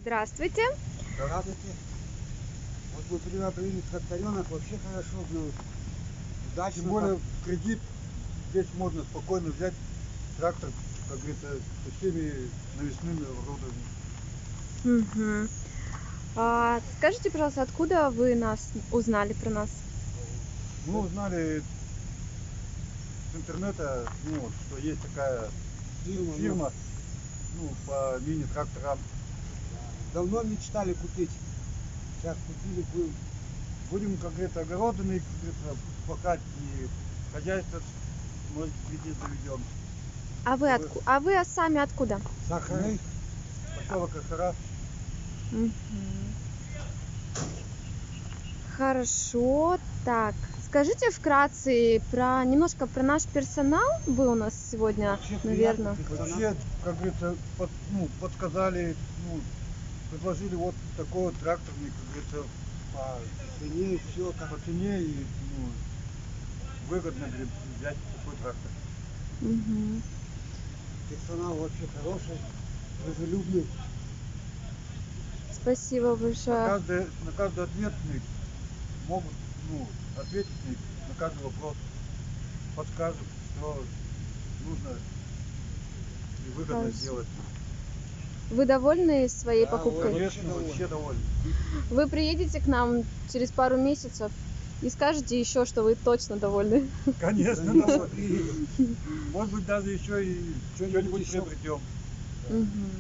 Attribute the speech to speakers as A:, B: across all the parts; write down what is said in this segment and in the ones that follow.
A: Здравствуйте.
B: Здравствуйте. Вот вы привели тракторенок, вообще хорошо, удачно.
C: Тем более в кредит здесь можно спокойно взять трактор, как говорится, со всеми навесными оборудованием.
A: Мгм. Скажите, пожалуйста, откуда вы нас узнали про нас?
C: Мы узнали с интернета, что есть такая фирма, по мини-тракторам.
B: Давно мечтали купить. Сейчас купили,
C: Будем, как говорится, огородами, как говорится, пахать и хозяйство, может, везде заведем.
A: А вы сами откуда?
B: Сахарный.
C: Поселок Ахара.
A: Мгм. Хорошо, так. Скажите вкратце немножко про наш персонал. Вы у нас сегодня,
B: Вообще
A: наверное.
B: приятный персонал.
C: Вообще, как говорится, подсказали, предложили вот такой вот тракторный, как говорится,
B: По цене все
C: по цене и выгодно, говорит, взять такой трактор.
A: Мгм.
B: персонал вообще хороший, дружелюбный.
A: Спасибо большое.
C: На каждый ответственный могут ответить на каждый вопрос, подскажут, что нужно и выгодно
A: Хорошо.
C: сделать.
A: Вы довольны своей
B: Да,
A: покупкой?
C: Конечно, вообще довольны.
A: Вы приедете к нам через пару месяцев и скажете еще, что вы точно довольны.
C: Конечно, довольны. Может быть, даже еще и что-нибудь
B: еще.
C: приобретем.
A: Мгм.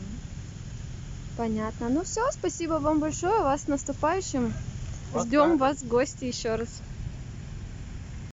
A: Понятно. Ну все, спасибо вам большое. Вас с наступающим. Ждем вас в гости еще раз.